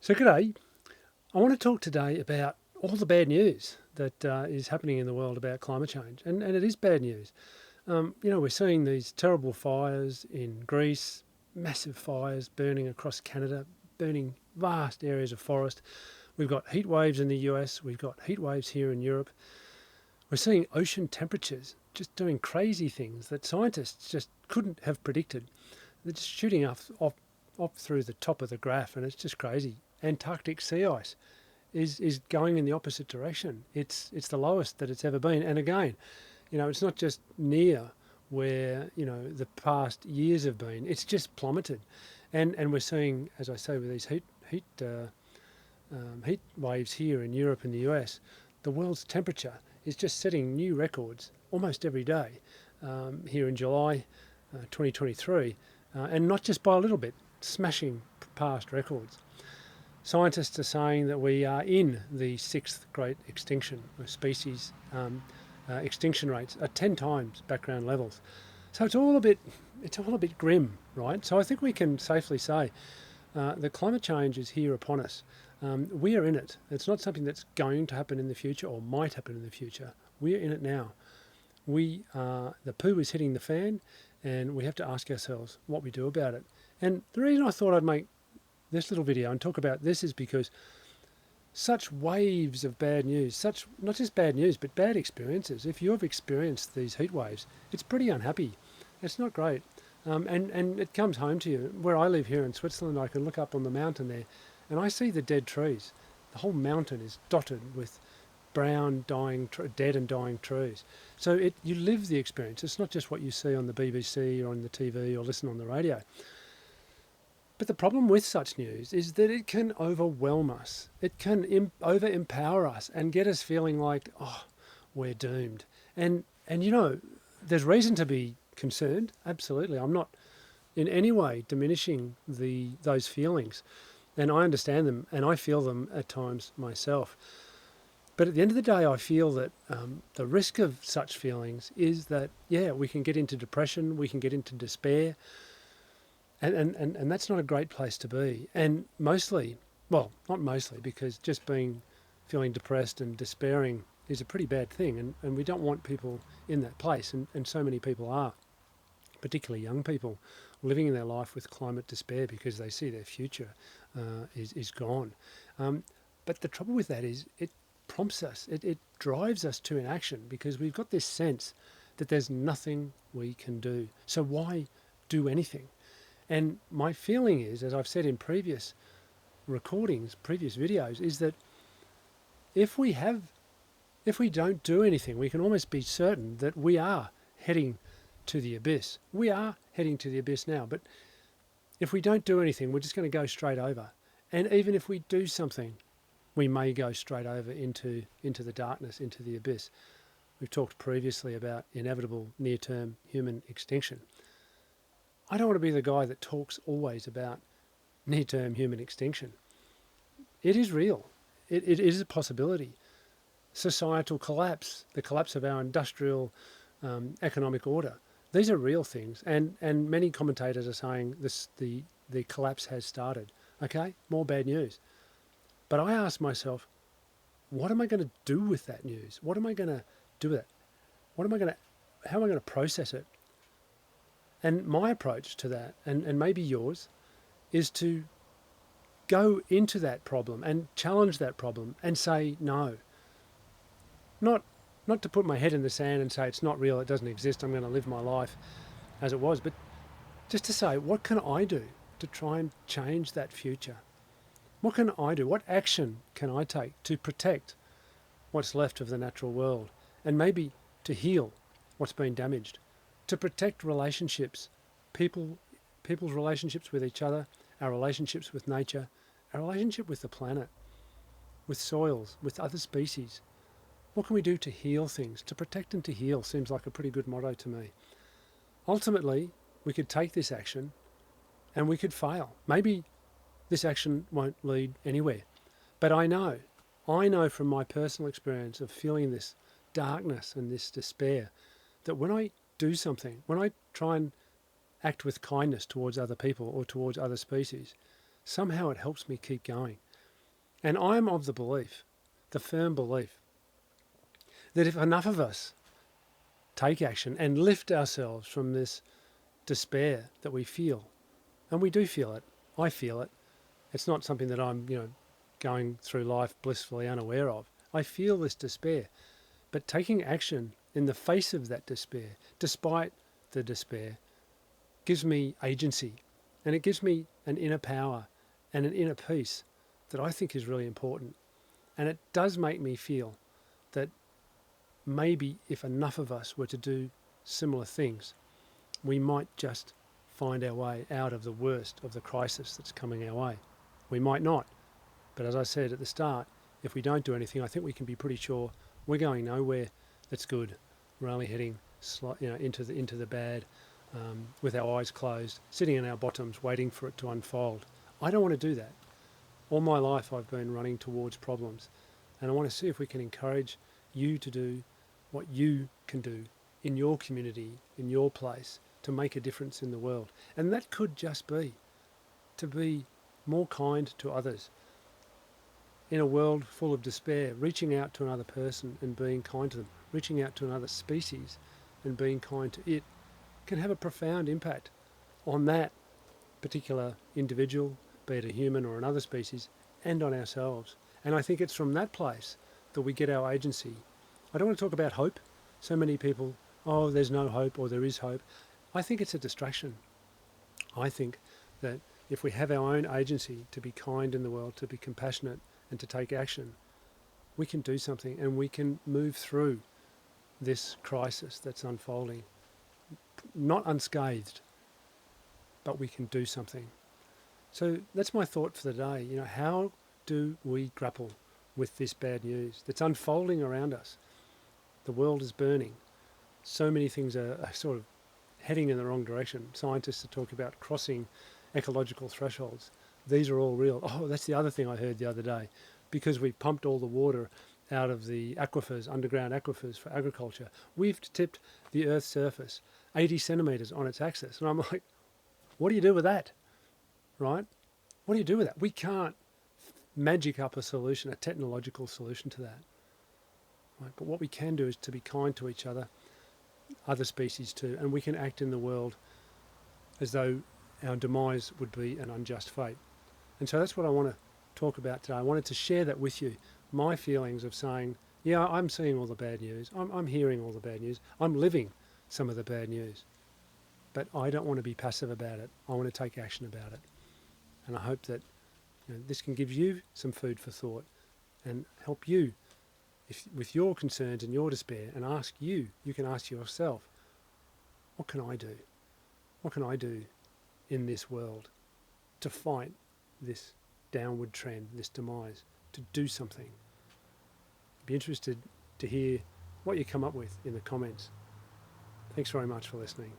So, g'day. I want to talk today about all the bad news that is happening in the world about climate change, and it is bad news. We're seeing these terrible fires in Greece, massive fires burning across Canada, burning vast areas of forest. We've got heat waves in the US, we've got heat waves here in Europe. We're seeing ocean temperatures just doing crazy things that scientists just couldn't have predicted. They're just shooting off through the top of the graph, and it's just crazy. Antarctic sea ice is going in the opposite direction. It's the lowest that it's ever been. And again, it's not just near where the past years have been. It's just plummeted, and we're seeing, as I say, with these heat waves here in Europe and the US, the world's temperature is just setting new records almost every day. Here in July 2023, and not just by a little bit, smashing past records. Scientists are saying that we are in the sixth great extinction, where species extinction rates are 10 times background levels. So it's all a bit grim, right? So I think we can safely say that climate change is here upon us. We are in it. It's not something that's going to happen in the future or might happen in the future. We are in it now. The poo is hitting the fan, and we have to ask ourselves what we do about it. And the reason I thought I'd make this little video and talk about this is because such waves of bad news, such not just bad news, but bad experiences. If you have experienced these heat waves, it's pretty unhappy. It's not great. And it comes home to you. Where I live here in Switzerland, I can look up on the mountain there, and I see the dead trees. The whole mountain is dotted with brown, dead and dying trees. So you live the experience. It's not just what you see on the BBC or on the TV or listen on the radio. But the problem with such news is that it can overwhelm us. It can over-empower us and get us feeling like, oh, we're doomed. And there's reason to be concerned, absolutely. I'm not in any way diminishing those feelings. And I understand them and I feel them at times myself. But at the end of the day, I feel that the risk of such feelings is that, we can get into depression, we can get into despair, and that's not a great place to be. And mostly, well, not mostly, because just feeling depressed and despairing is a pretty bad thing, and we don't want people in that place, and so many people are, particularly young people, living in their life with climate despair because they see their future is gone. But the trouble with that is it prompts us, it drives us to inaction because we've got this sense that there's nothing we can do. So why do anything? And my feeling is, as I've said in previous recordings, previous videos, is that if we don't do anything, we can almost be certain that we are heading to the abyss. We are heading to the abyss now, but if we don't do anything, we're just going to go straight over. And even if we do something, we may go straight over into the darkness, into the abyss. We've talked previously about inevitable near-term human extinction. I don't want to be the guy that talks always about near-term human extinction. It is real. It is a possibility. Societal collapse, the collapse of our industrial economic order. These are real things, and many commentators are saying the collapse has started. Okay, more bad news. But I ask myself, what am I going to do with that news? What am I going to do with it? How am I going to process it? And my approach to that, and maybe yours, is to go into that problem and challenge that problem and say no. Not to put my head in the sand and say it's not real, it doesn't exist, I'm going to live my life as it was, but just to say, what can I do to try and change that future? What can I do? What action can I take to protect what's left of the natural world and maybe to heal what's been damaged? To protect relationships, people's relationships with each other, our relationships with nature, our relationship with the planet, with soils, with other species. What can we do to heal things? To protect and to heal seems like a pretty good motto to me. Ultimately, we could take this action and we could fail. Maybe this action won't lead anywhere. But I know from my personal experience of feeling this darkness and this despair, that when I do something, when I try and act with kindness towards other people or towards other species, somehow it helps me keep going. And I'm of the belief, the firm belief, that if enough of us take action and lift ourselves from this despair that we feel, and we do feel it, I feel it, it's not something that I'm, going through life blissfully unaware of. I feel this despair, but taking action in the face of that despair, despite the despair, gives me agency, and it gives me an inner power and an inner peace that I think is really important. And it does make me feel that maybe if enough of us were to do similar things, we might just find our way out of the worst of the crisis that's coming our way. We might not, but as I said at the start, if we don't do anything, I think we can be pretty sure we're going nowhere that's good. We're only heading into the bad, with our eyes closed, sitting in our bottoms, waiting for it to unfold. I don't want to do that. All my life I've been running towards problems, and I want to see if we can encourage you to do what you can do in your community, in your place, to make a difference in the world. And that could just be to be more kind to others. In a world full of despair, reaching out to another person and being kind to them, reaching out to another species and being kind to it, can have a profound impact on that particular individual, be it a human or another species, and on ourselves. And I think it's from that place that we get our agency. I don't want to talk about hope. So many people, oh, there's no hope or there is hope. I think it's a distraction. I think that if we have our own agency to be kind in the world, to be compassionate and to take action, we can do something and we can move through this crisis that's unfolding. Not unscathed, but we can do something. So that's my thought for the day. How do we grapple with this bad news that's unfolding around us? The world is burning. So many things are sort of heading in the wrong direction. Scientists are talking about crossing ecological thresholds. These are all real. Oh, that's the other thing I heard the other day. Because we pumped all the water out of the aquifers, underground aquifers for agriculture, we've tipped the Earth's surface 80 centimetres on its axis. And I'm like, what do you do with that? Right? What do you do with that? We can't magic up a solution, a technological solution to that. Right? But what we can do is to be kind to each other, other species too, and we can act in the world as though our demise would be an unjust fate. And so that's what I want to talk about today. I wanted to share that with you, my feelings of saying, yeah, I'm seeing all the bad news. I'm hearing all the bad news. I'm living some of the bad news. But I don't want to be passive about it. I want to take action about it. And I hope that this can give you some food for thought and help you with your concerns and your despair, and you can ask yourself, what can I do? What can I do in this world to fight this downward trend, this demise, to do something? I'd be interested to hear what you come up with in the comments. Thanks very much for listening.